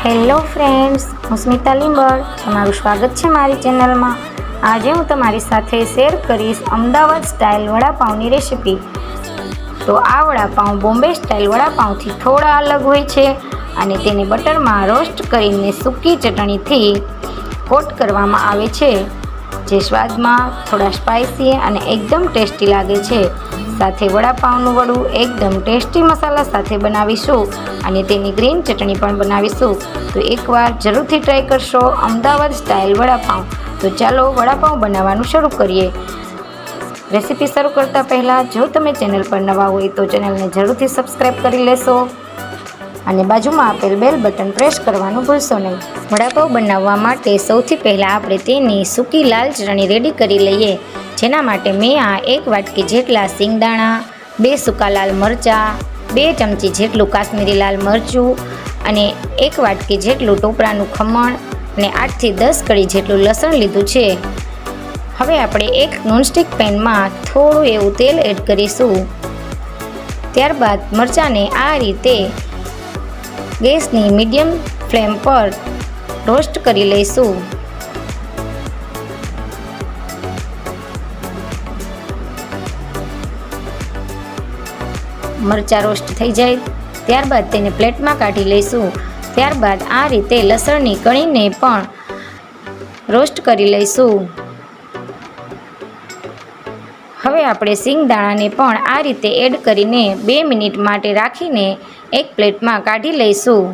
Hello friends, હું સ્મિતા લીંબર. તમારું સ્વાગત છે મારી ચેનલમાં. આજે હું તમારી સાથે શેર કરીશ અમદાવાદ સ્ટાઇલ વડાપાઉંની રેસિપી. તો આ વડાપાઉં બોમ્બે સ્ટાઇલ વડાપાઉંથી થોડા અલગ હોય છે અને તેને બટરમાં રોસ્ટ કરીને સૂકી ચટણીથી કોટ કરવામાં આવે છે, જે સ્વાદમાં થોડા સ્પાઇસી અને એકદમ ટેસ્ટી લાગે છે. સાથે વડાપાઉંનું વડું એકદમ ટેસ્ટી મસાલા સાથે બનાવીશું અને તેની ગ્રીન ચટણી પણ બનાવીશું. તો એકવાર જરૂરથી ટ્રાય કરશો અમદાવાદ સ્ટાઇલ વડાપાઉં. તો ચાલો વડાપાઉં બનાવવાનું શરૂ કરીએ. રેસીપી શરૂ કરતાં પહેલાં જો તમે ચેનલ પર નવા હોય તો ચેનલને જરૂરથી સબસ્ક્રાઈબ કરી લેશો અને બાજુમાં આપેલ બેલ બટન પ્રેસ કરવાનું ભૂલશો નહીં. વડાપાઉં બનાવવા માટે સૌથી પહેલાં આપણે તેની સૂકી લાલ ચટણી રેડી કરી લઈએ. જેના માટે મેં આ 1 વાટકી જેટલા સિંગદાણા, 2 સૂકા લાલ મરચાં, 2 ચમચી જેટલું કાશ્મીરી લાલ મરચું અને 1 વાટકી જેટલું ટોપરાનું ખમણ અને 8 થી 10 કળી જેટલું લસણ લીધું છે. હવે આપણે એક નોનસ્ટિક પેનમાં થોડું એવું તેલ એડ કરીશું. ત્યારબાદ મરચાંને આ રીતે ગેસની મીડિયમ ફ્લેમ પર રોસ્ટ કરી લઈશું. મરચાં રોસ્ટ થઈ જાય ત્યારબાદ તેને પ્લેટમાં કાઢી લઈશું. ત્યારબાદ આ રીતે લસણની કળીને પણ રોસ્ટ કરી લઈશું. હવે આપણે સિંગદાણાને પણ આ રીતે એડ કરીને 2 મિનિટ માટે રાખીને એક પ્લેટમાં કાઢી લઈશું.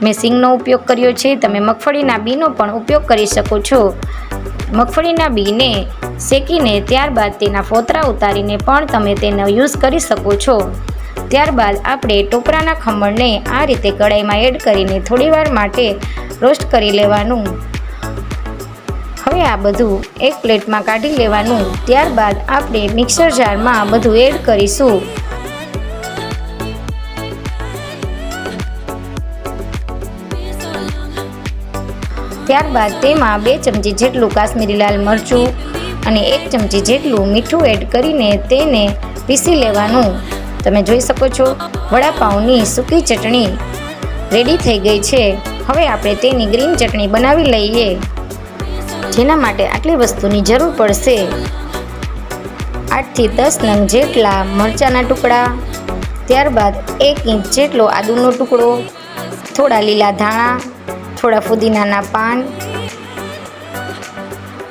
મેં સિંગનો ઉપયોગ કર્યો છે, તમે મગફળીના બીનો પણ ઉપયોગ કરી શકો છો. મગફળીના બીને શેકીને ત્યારબાદ તેના ફોતરા ઉતારીને પણ તમે તેનો યુઝ કરી શકો છો. ત્યારબાદ આપણે ટોપરાના ખમણને આ રીતે કઢાઈમાં એડ કરીને થોડીવાર માટે રોસ્ટ કરી લેવાનું. હવે આ બધું એક પ્લેટમાં કાઢી લેવાનું. ત્યારબાદ આપણે મિક્સર જારમાં બધું એડ કરીશું. ત્યારબાદ તેમાં 2 ચમચી જેટલું કાશ્મીરી લાલ મરચું અને 1 ચમચી જેટલું મીઠું એડ કરીને તેને પીસી લેવાનું. તમે જોઈ શકો છો વડાપાઉંની સૂકી ચટણી રેડી થઈ ગઈ છે. હવે આપણે તેની ગ્રીન ચટણી બનાવી લઈએ. જેના માટે આટલી વસ્તુની જરૂર પડશે: 8 થી 10 નંગ જેટલા મરચાંના ટુકડા, ત્યારબાદ 1 ઇંચ જેટલો આદુનો ટુકડો, થોડા લીલા ધાણા, થોડા ફુદીનાના પાન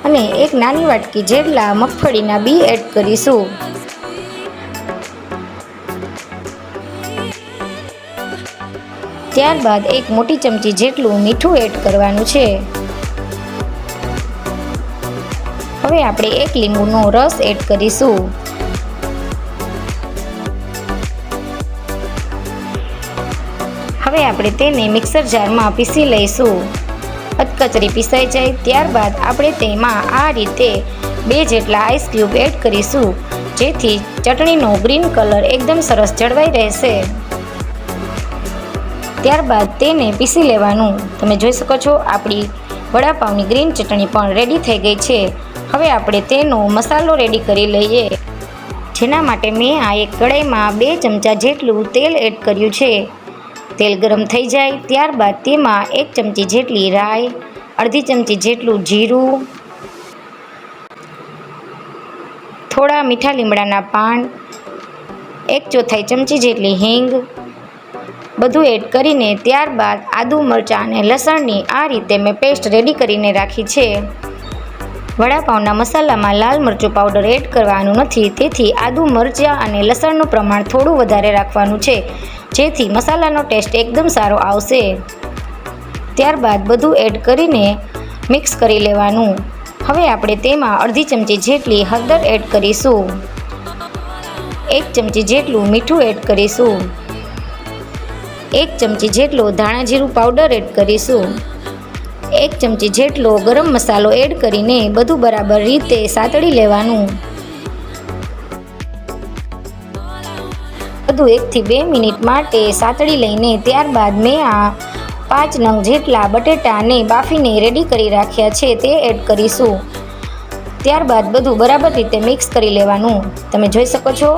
અને 1 નાની વાટકી જેટલા મગફળીના બી એડ કરીશું. ત્યારબાદ 1 મોટી ચમચી જેટલું મીઠું એડ કરવાનું છે. હવે આપણે 1 લીંબુનો રસ એડ કરીશું. હવે આપણે તેને મિક્સર જારમાં પીસી લઈશું. અધકચરી પીસાઈ જાય ત્યારબાદ આપણે તેમાં આ રીતે 2 જેટલા આઈસ ક્યુબ એડ કરીશું, જેથી ચટણીનો ગ્રીન કલર એકદમ સરસ જળવાઈ રહેશે. ત્યારબાદ તેને પીસી લેવાનું. તમે જોઈ શકો છો આપણી વડાપાઉંની ગ્રીન ચટણી પણ રેડી થઈ ગઈ છે. હવે આપણે તેનો મસાલો રેડી કરી લઈએ. જેના માટે મેં આ એક કઢાઈમાં 2 ચમચા જેટલું તેલ એડ કર્યું છે. તેલ ગરમ થઈ જાય ત્યારબાદ તેમાં 1 ચમચી જેટલી રાઈ, અડધી ચમચી જેટલું જીરું, થોડા મીઠા લીમડાના પાન, 1/4 ચમચી જેટલી હિંગ બધું એડ કરીને ત્યારબાદ આદુ, મરચાં અને લસણની આ રીતે મેં પેસ્ટ રેડી કરીને રાખી છે. વડાપાઉંના મસાલામાં લાલ મરચું પાવડર એડ કરવાનું નથી, તેથી આદુ, મરચાં અને લસણનું પ્રમાણ થોડું વધારે રાખવાનું છે, જેથી મસાલાનો ટેસ્ટ એકદમ સારો આવશે. ત્યારબાદ બધું એડ કરીને મિક્સ કરી લેવાનું. હવે આપણે તેમાં અડધી ચમચી જેટલી હળદર એડ કરીશું. 1 ચમચી જેટલું મીઠું એડ કરીશું. 1 ચમચી જેટલો ધાણા જીરું પાવડર એડ કરીશું. 1 ચમચી જેટલો ગરમ મસાલો એડ કરીને બધું બરાબર રીતે સાતળી લેવાનું. બધું 1 થી 2 મિનિટ માટે સાતળી લઈને ત્યારબાદ મેં આ 5 નંગ જેટલા બટેટાને બાફીને રેડી કરી રાખ્યા છે તે એડ કરીશું. ત્યારબાદ બધું બરાબર રીતે મિક્સ કરી લેવાનું. તમે જોઈ શકો છો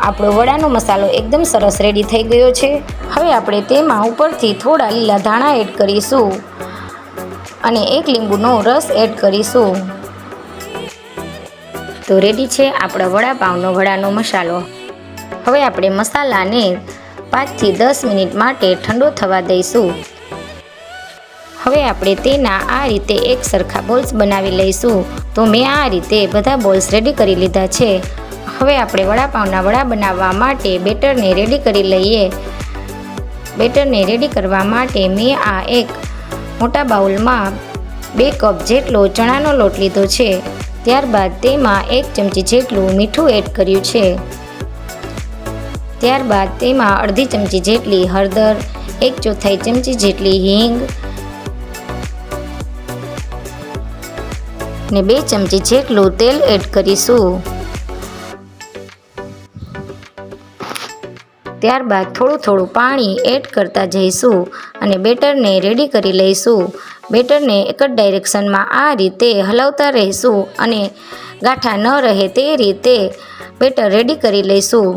આપણો વડાનો મસાલો એકદમ સરસ રેડી થઈ ગયો છે. હવે આપણે તેમાં ઉપરથી થોડા લીલા ધાણા એડ કરીશું અને 1 લીંબુનો રસ એડ કરીશું. તો રેડી છે આપણા વડાનો મસાલો. હવે આપણે મસાલાને 5 થી 10 મિનિટ માટે ઠંડો થવા દઈશું. હવે આપણે તેના આ રીતે એક સરખા બોલ્સ બનાવી લઈશું. તો મેં આ રીતે બધા બોલ્સ રેડી કરી લીધા છે. હવે આપણે વડાપાવના વડા બનાવવા માટે બેટરને રેડી કરી લઈએ. બેટરને રેડી કરવા માટે મેં આ એક મોટા બાઉલમાં 2 કપ જેટલો ચણાનો લોટ લીધો છે. ત્યારબાદ તેમાં 1 ચમચી જેટલું મીઠું એડ કર્યું છે. ત્યારબાદ તેમાં અડધી ચમચી જેટલી હળદર, 1/4 ચમચી જેટલી હિંગ ને 2 ચમચી જેટલું તેલ એડ કરીશું. ત્યારબાદ થોડું પાણી એડ કરતા જઈશું અને બેટરને રેડી કરી લઈશું. બેટરને એક જ ડાયરેક્શનમાં આ રીતે હલાવતા રહીશું અને ગાંઠા ન રહે તે રીતે બેટર રેડી કરી લઈશું.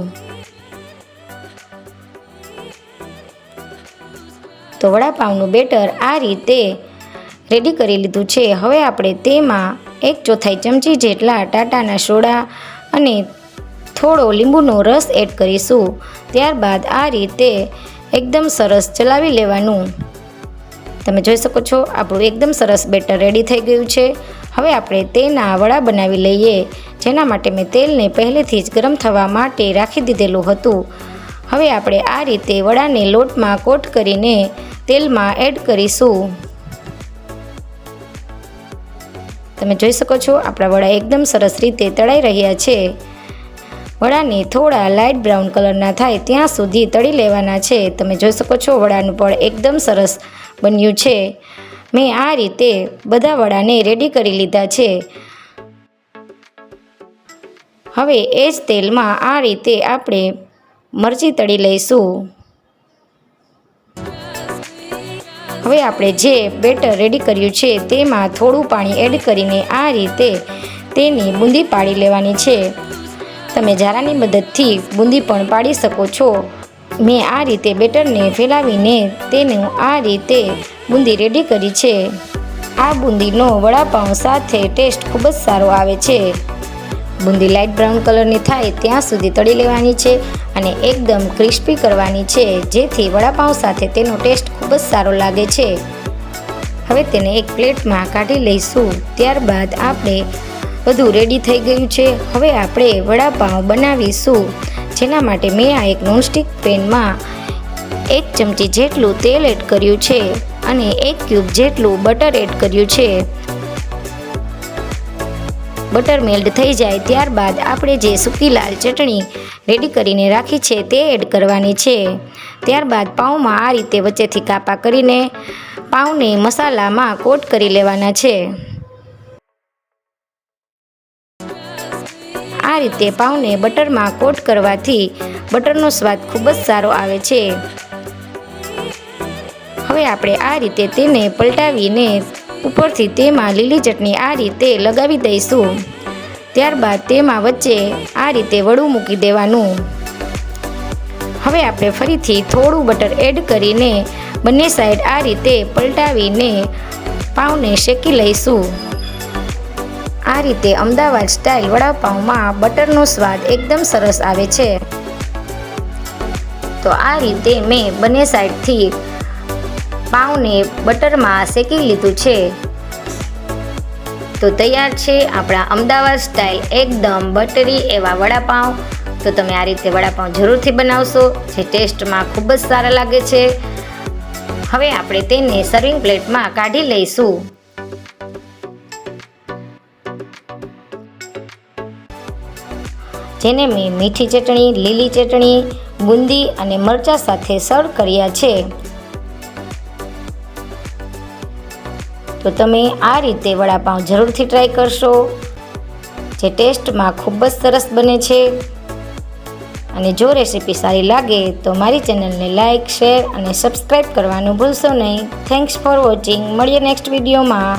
તો વડાપાવનું બેટર આ રીતે રેડી કરી લીધું છે. હવે આપણે તેમાં 1/4 ચમચી જેટલા ટાટાના સોડા અને થોડો લીંબુનો રસ એડ કરીશું. ત્યારબાદ આ રીતે એકદમ સરસ ચલાવી લેવાનું. તમે જોઈ શકો છો આપણું એકદમ સરસ બેટર રેડી થઈ ગયું છે. હવે આપણે તેના વડા બનાવી લઈએ. જેના માટે મેં તેલને પહેલેથી જ ગરમ થવા માટે રાખી દીધેલું હતું. હવે આપણે આ રીતે વડાને લોટમાં કોટ કરીને તેલમાં એડ કરીશું. તમે જોઈ શકો છો આપણા વડા એકદમ સરસ રીતે તળાઈ રહ્યા છે. વડાને થોડા લાઇટ બ્રાઉન કલરના થાય ત્યાં સુધી તળી લેવાના છે. તમે જોઈ શકો છો વડાનું પણ એકદમ સરસ બન્યું છે. મેં આ રીતે બધા વડાને રેડી કરી લીધા છે. હવે એ જ તેલમાં આ રીતે આપણે મરચી તળી લઈશું. હવે આપણે જે બેટર રેડી કર્યું છે તેમાં થોડું પાણી એડ કરીને આ રીતે તેની બૂંદી પાડી લેવાની છે. તમે જારાની મદદથી બૂંદી પણ પાડી શકો છો. મેં આ રીતે બેટરને ફેલાવીને તેનું આ રીતે બૂંદી રેડી કરી છે. આ બૂંદીનો વડાપાઉં સાથે ટેસ્ટ ખૂબ જ સારો આવે છે. બૂંદી લાઇટ બ્રાઉન કલરની થાય ત્યાં સુધી તળી લેવાની છે અને એકદમ ક્રિસ્પી કરવાની છે, જેથી વડાપાઉં સાથે તેનો ટેસ્ટ ખૂબ જ સારો લાગે છે. હવે તેને એક પ્લેટમાં કાઢી લઈશું. ત્યારબાદ આપણે બધું રેડી થઈ ગયું છે. હવે આપણે વડાપાઉં બનાવીશું. જેના માટે મેં આ એક નોનસ્ટિક પેનમાં 1 ચમચી જેટલું તેલ એડ કર્યું છે અને 1 ક્યુબ જેટલું બટર એડ કર્યું છે. બટર મેલ્ટ થઈ જાય ત્યારબાદ આપણે જે સૂકી લાલ ચટણી રેડી કરીને રાખી છે તે એડ કરવાની છે. ત્યારબાદ પાઉંમાં આ રીતે વચ્ચેથી કાપા કરીને પાઉંને મસાલામાં કોટ કરી લેવાના છે. આ રીતે પાઉંને બટરમાં કોટ કરવાથી બટરનો સ્વાદ ખૂબ જ સારો આવે છે. હવે આપણે આ રીતે તેને પલટાવીને ઉપરથી તેમાં લીલી ચટણી આ રીતે લગાવી દઈશું. ત્યારબાદ તેમાં વચ્ચે આ રીતે વડું મૂકી દેવાનું. હવે આપણે ફરીથી થોડું બટર એડ કરીને બંને સાઈડ આ રીતે પલટાવીને પાઉંને શેકી લઈશું. આ રીતે અમદાવાદ સ્ટાઇલ વડાપાઉંમાં બટરનો સ્વાદ એકદમ સરસ આવે છે. તો આ રીતે મેં બંને સાઈડથી પાઉંને બટરમાં શેકી લીધું છે. તો તૈયાર છે આપણા અમદાવાદ સ્ટાઇલ એકદમ બટરી એવા વડાપાઉં. તો તમે આ રીતે વડાપાઉં જરૂરથી બનાવશો, જે ટેસ્ટમાં ખૂબ જ સારા લાગે છે. હવે આપણે તેને સર્વિંગ પ્લેટમાં કાઢી લઈશું. જેને મેં મીઠી ચટણી, લીલી ચટણી, બુંદી અને મરચાં સાથે સર્વ કર્યા છે. તો તમે આ રીતે વડાપાઉં જરૂરથી ટ્રાય કરશો, જે ટેસ્ટમાં ખૂબ જ સરસ બને છે. અને જો રેસીપી સારી લાગે તો મારી ચેનલને લાઇક, શેર અને સબસ્ક્રાઈબ કરવાનું ભૂલશો નહીં. Thanks for watching. મળીએ નેક્સ્ટ વિડીયોમાં.